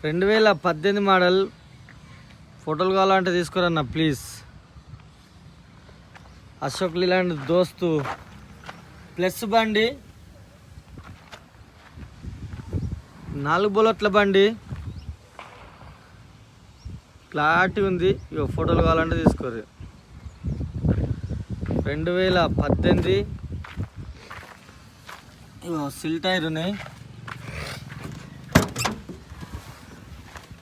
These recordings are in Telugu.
2018 మోడల్ ఫోటోలు కావాలంటే తీసుకురన్న ప్లీజ్. అశోక్ లీలాండ్ దోస్తు ప్లస్ బండి, 4 బుల్లెట్ల బండి, క్లారిటీ ఉంది. ఇక ఫోటోలు కావాలంటే తీసుకోరు. 2018 ఇగో సిల్ టైర్ ఉన్నాయి.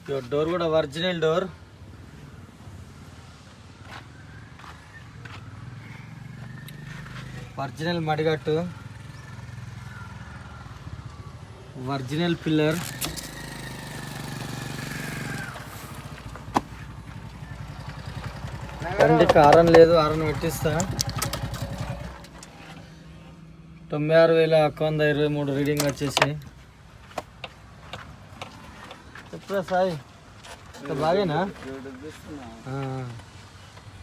ఇగో డోర్ కూడా ఒరిజినల్ డోర్. ఒరిజినల్ మడిగట్టు, ఒరిజినల్ పిల్లర్, బండికి హారన్ లేదు, హారన్ పెట్టిస్తా. 96,123 రీడింగ్ వచ్చేసి. ఎప్పుడా సాయి బాగేనా?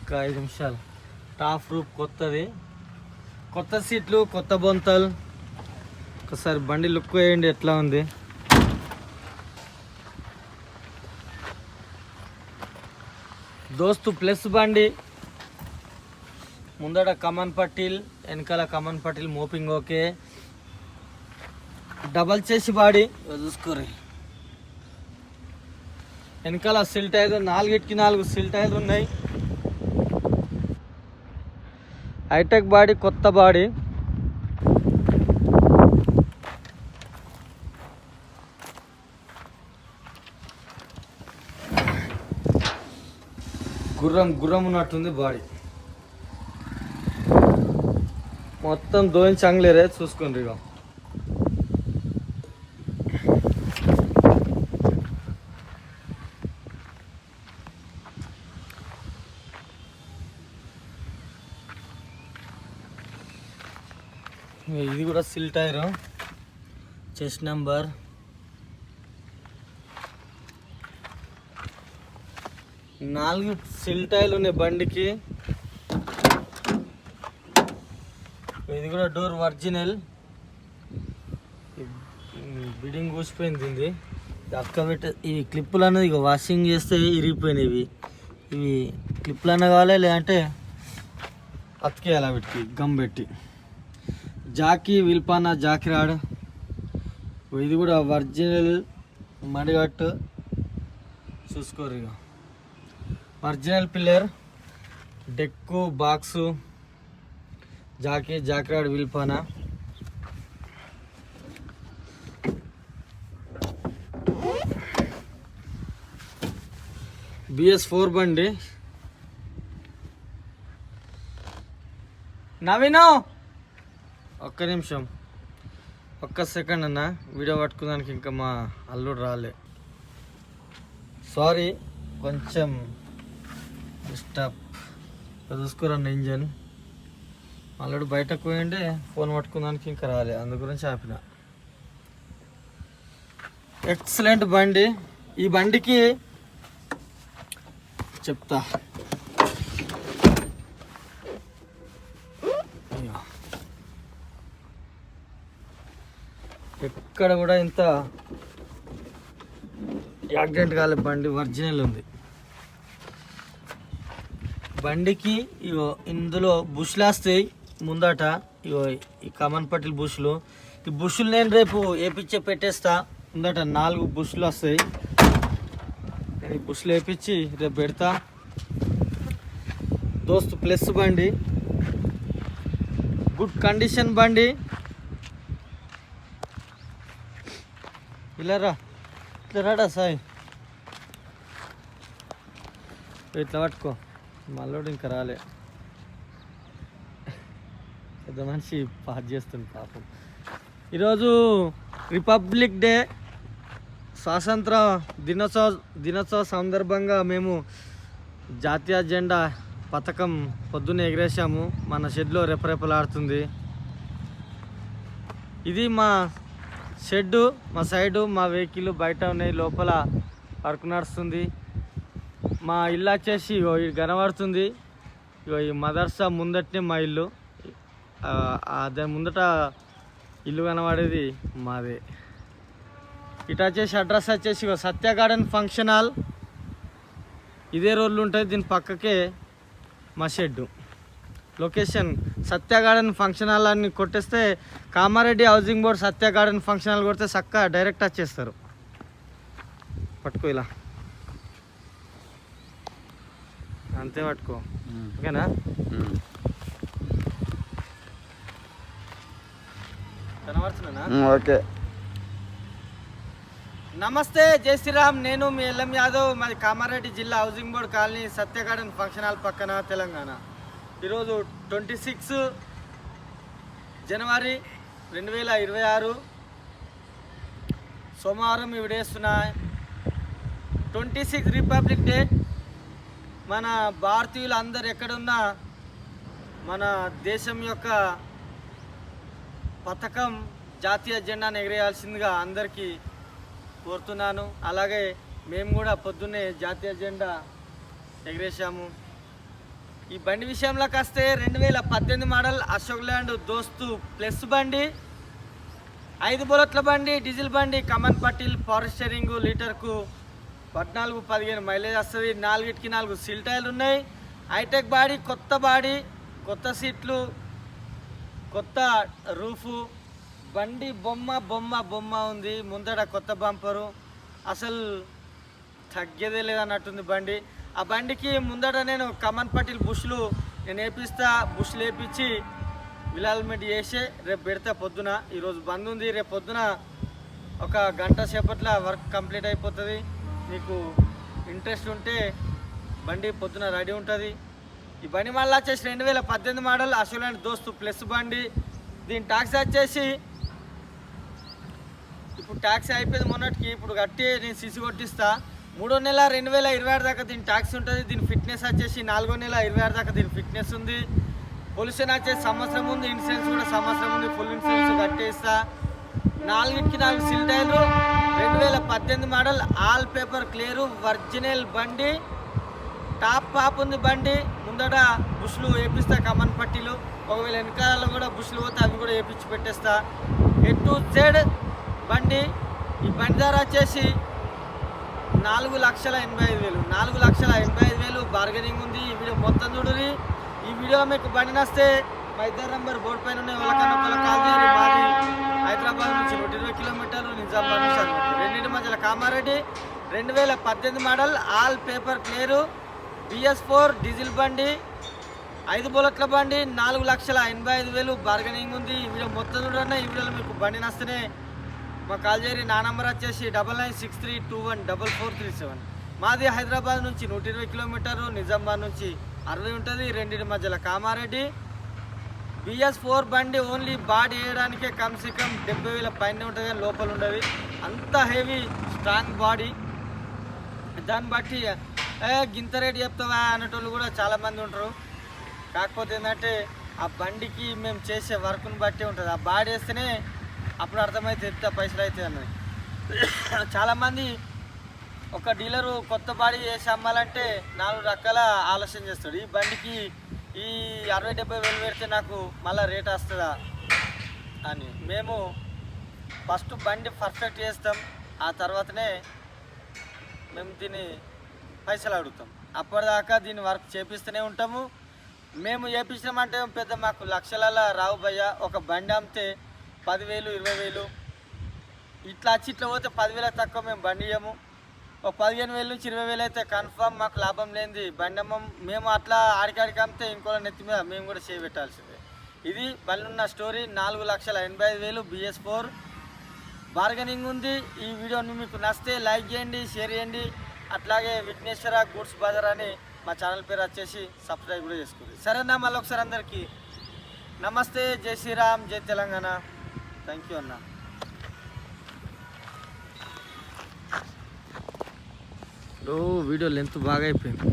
ఒక 5 నిమిషాలు. టాప్ రూప్ కొత్తది, కొత్త సీట్లు, కొత్త బొంతలు. ఒకసారి బండి లుక్ వేయండి ఎట్లా ఉంది. దోస్తు ప్లస్ బండి, ముందట కమన్ పట్టీల్, వెనకాల కమన్ పట్టీల్ మోపింగ్ ఓకే. డబల్ చేసి బాడీ చూసుకోరు. వెనకాల సిల్ టైర్, 4కి 4 సిల్ టైర్లు ఉన్నాయి. హైటెక్ బాడీ, కొత్త బాడీ. గుర్రం ఉన్నట్టుంది బాడీ. మొత్తం దోయించి అంగలేరే చూసుకోండి. ఇక ఇది కూడా సిల్ టైరు, చెస్ట్ నెంబర్. నాలుగు సిల్ టైర్లు ఉన్నాయి బండికి. ఇది కూడా డోర్ ఒరిజినల్. బిడింగ్ కూసిపోయింది. ఇది అక్క పెట్ట ఈ క్లిప్పులు అన్నది ఇక వాషింగ్ చేస్తే ఇరిగిపోయినాయి. ఇవి క్లిప్పులు అన్న కావాలి, లేదంటే అతికేయాలి వీటికి గమ్ పెట్టి. జాకీ విల్పానా జాకీ రాడ్. ఇది కూడా ఒరిజినల్ మడిగట్టు చూసుకోరు. ఇక original pillar, deck, box, jack rod, విల్పానా. BS4 బండి. నవీను ఒక్క నిమిషం, ఒక్క సెకండ్ అన్న. వీడియో పట్టుకోవడానికి ఇంకా మా అల్లుడు రాలే. సారీ, కొంచెం డిస్టర్బ్. చూసుకోరన్న ఇంజన్. అల్లుడు బయటకు పోయిండే, ఫోన్ పట్టుకోవడానికి ఇంకా రాలే, అందు గురించి ఆపిన. ఎక్సలెంట్ బండి. ఈ బండికి చెప్తా, ఎక్కడ కూడా ఇంత యాక్సిడెంట్ కాలే. బండి ఒరిజినల్ ఉంది. బండికి ఇగో ఇందులో బుష్లు వస్తాయి ముందట. ఇగో ఈ కామన్ పట్టిల్ బుష్లు. ఈ బుష్లు నేను రేపు వేపించే పెట్టేస్తా. ముందట 4 బుష్లు వస్తాయి. నేను ఈ బుష్లు వేపించి రేపు పెడతా. దోస్తు ప్లస్ బండి, గుడ్ కండిషన్ బండి. ఇలా రాడా సాయి, ఇట్లా పట్టుకో. మళ్ళీ ఇంకా రాలే. పెద్ద మనిషి పాస్ చేస్తుంది పాపం. ఈరోజు రిపబ్లిక్ డే, స్వాతంత్ర దినోత్సవ సందర్భంగా మేము జాతీయ జెండా పథకం పొద్దున్నే ఎగరేసాము. మన షెడ్లో రెపరెపలాడుతుంది. ఇది మా షెడ్డు, మా సైడు మా వెహికల్ బయట ఉన్నాయి, లోపల వర్క్ నడుస్తుంది. మా ఇల్లు వచ్చేసి ఇది కనబడుతుంది. ఈ మదర్సా ముందటనే మా ఇల్లు. దాని ముందట ఇల్లు కనబడేది మాదే. ఇటు వచ్చేసి అడ్రస్ వచ్చేసి ఇగో సత్య గార్డెన్ ఫంక్షన్ హాల్, ఇదే రోడ్లు ఉంటుంది. దీని పక్కకే మా షెడ్డు. లొకేషన్ సత్య గార్డెన్ ఫంక్షన్ హాల్ అని కొట్టేస్తే కామారెడ్డి హౌసింగ్ బోర్డ్ సత్య గార్డెన్ ఫంక్షన్ హాల్ కొడితే చక్కగా డైరెక్ట్ వచ్చేస్తారు. పట్టుకో ఇలా అంతే పట్టుకో, ఓకేనా? కనబడుతున్నా? ఓకే. నమస్తే, జై శ్రీరామ్. నేను మీ ఎల్ఎం యాదవ్. మాది కామారెడ్డి జిల్లా హౌసింగ్ బోర్డ్ కాలనీ సత్య గార్డెన్ ఫంక్షన్ హాల్ పక్కన, తెలంగాణ. ఈరోజు 26 జనవరి 2026 సోమవారం. ఈ విడేస్తున్నా 26 రిపబ్లిక్ డే. మన భారతీయులు అందరు ఎక్కడున్నా మన దేశం యొక్క పథకం జాతీయ జెండాను ఎగరేయాల్సిందిగా అందరికీ కోరుతున్నాను. అలాగే మేము కూడా పొద్దున్నే జాతీయ జెండా ఎగరేసాము. ఈ బండి విషయంలోకి వస్తే 2018 మోడల్ అశోక్ ల్యాండ్ దోస్తు ప్లస్ బండి, 5 బుల్లెట్ల బండి, డీజిల్ బండి, కమన్ పటిల్, పవర్ స్టీరింగ్, లీటర్కు 14-15 మైలేజ్ వస్తుంది. 4కి 4 సీల్ టైర్లు ఉన్నాయి. హైటెక్ బాడీ, కొత్త సీట్లు, కొత్త రూఫు. బండి బొమ్మ ఉంది. ముందట కొత్త బంపరు, అసలు తగ్గేదే లేదన్నట్టుంది బండి. ఆ బండికి ముందట నేను కమన్ పటిల్ బుష్లు నేను వేపిస్తా. బుష్లు వేపించి విలాల్మెంట్ చేసి రేపు పెడతా పొద్దున. ఈరోజు బంద్ ఉంది. రేపు పొద్దున ఒక గంట సేపట్లో వర్క్ కంప్లీట్ అయిపోతుంది. మీకు ఇంట్రెస్ట్ ఉంటే బండి పొద్దున రెడీ ఉంటుంది. ఈ బండి మళ్ళీ వచ్చేసి 2018 మోడల్ అశోక్ ల్యాండ్ దోస్తు ప్లస్ బండి. దీని ట్యాక్స్ వచ్చేసి ఇప్పుడు ట్యాక్స్ అయిపోయింది మొన్నటికి. ఇప్పుడు కట్టి నేను సిసి కొట్టిస్తా. 3వ నెల 2026 దాకా దీని ట్యాక్స్ ఉంటుంది. దీని ఫిట్నెస్ వచ్చేసి 4వ నెల 26 దాకా దీని ఫిట్నెస్ ఉంది. పొల్యూషన్ వచ్చేసి సంవత్సరం ఉంది. ఇన్సూరెన్స్ కూడా సంవత్సరం ఉంది. ఫుల్ ఇన్సూరెన్స్ కట్టేస్తా. 4కి 4 సీల్ టైర్లు, 2018 model, all paper clear, original బండి. టాప్ ఉంది బండి. ముందట బుష్లు వేపిస్తా, కమన్ పట్టీలు. ఒకవేళ వెనకాల కూడా బుష్లు పోతే అవి కూడా వేపించి పెట్టేస్తా. A to Z బండి. ఈ బండి ధర వచ్చేసి 4,85,000. 4,85,000 బార్గెనింగ్ ఉంది. ఈ వీడియో మొత్తం చూడండి. ఈ వీడియో మీకు బండి నస్తే మా ఇద్దరు నెంబర్ బోర్డు పైన ఉన్నాయి, వాళ్ళకన్నా కాల్ చేయాలి. మాది హైదరాబాద్ నుంచి 120 కిలోమీటర్లు, నిజామాబాద్ నుంచి రెండింటి మధ్యలో Kamareddy. 2018 model, all paper clear, BS4 diesel బండి, 5 బుల్లెట్ల బండి, 4,85,000 బార్గెనింగ్ ఉంది. ఈ వీడియో మొత్తం చూడండి. ఈ వీడియోలో మీకు బండి నస్తేనే మా కాల్ చేయరి. నా నెంబర్ వచ్చేసి 9963214437. మాది హైదరాబాద్ నుంచి 120 కిలోమీటర్లు, నిజామాబాద్ నుంచి 60 ఉంటుంది. రెండింటి మధ్యలో కామారెడ్డి. BS4 బండి ఓన్లీ బాడీ వేయడానికే కమ్సే కమ్ 70,000 పైన ఉంటుంది, కానీ లోపల ఉండదు. అంత హెవీ స్ట్రాంగ్ బాడీ. దాన్ని బట్టి గింత రేట్ చెప్తావా అనేటోళ్ళు కూడా చాలామంది ఉంటారు. కాకపోతే ఏంటంటే ఆ బండికి మేము చేసే వర్క్ని బట్టి ఉంటుంది. ఆ బాడీ వేస్తేనే అప్పుడు అర్థమైతే ఎంత పైసలు అవుతాయి అన్నది. చాలామంది ఒక డీలరు కొత్త బాడీ వేసి అమ్మాలంటే 4 రకాల ఆలోచన చేస్తాడు. ఈ బండికి ఈ 60-70 వేలు పెడితే నాకు మళ్ళీ రేట్ వస్తుందా అని. మేము ఫస్ట్ బండి పర్ఫెక్ట్ చేస్తాం, ఆ తర్వాతనే మేము దీన్ని పైసలు అడుగుతాం. అప్పటిదాకా దీన్ని వర్క్ చేపిస్తూనే ఉంటాము. మేము చేపించినామంటే పెద్ద మాకు లక్షలలో రావు భయ్య. ఒక బండి అమ్మితే 10,000, 20,000 ఇట్లా వచ్చి ఇట్లా పోతే 10,000 తక్కువ మేము బండి ఇవ్వము. ఒక 15,000 నుంచి 20,000 అయితే కన్ఫామ్ మాకు లాభం లేనిది బండి అమ్మం. మేము అట్లా ఆడికాడికి అమ్మితే ఇంకో నెత్తి మీద మేము కూడా చేయబెట్టాల్సిందే. ఇది బండి ఉన్న స్టోరీ. 4,85,000 BS4 బార్గెనింగ్ ఉంది. ఈ వీడియోని మీకు నచ్చితే లైక్ చేయండి, షేర్ చేయండి. అట్లాగే విఘ్నేశ్వర గూడ్స్ బజార్ అని మా ఛానల్ పేరు వచ్చేసి సబ్స్క్రైబ్ కూడా చేసుకోండి. సరేనా? మళ్ళీ ఒకసారి అందరికీ నమస్తే, జై శ్రీరామ్, జై తెలంగాణ. థ్యాంక్ యూ అన్న. వీడియో లెంత్ బాగా అయిపోయింది.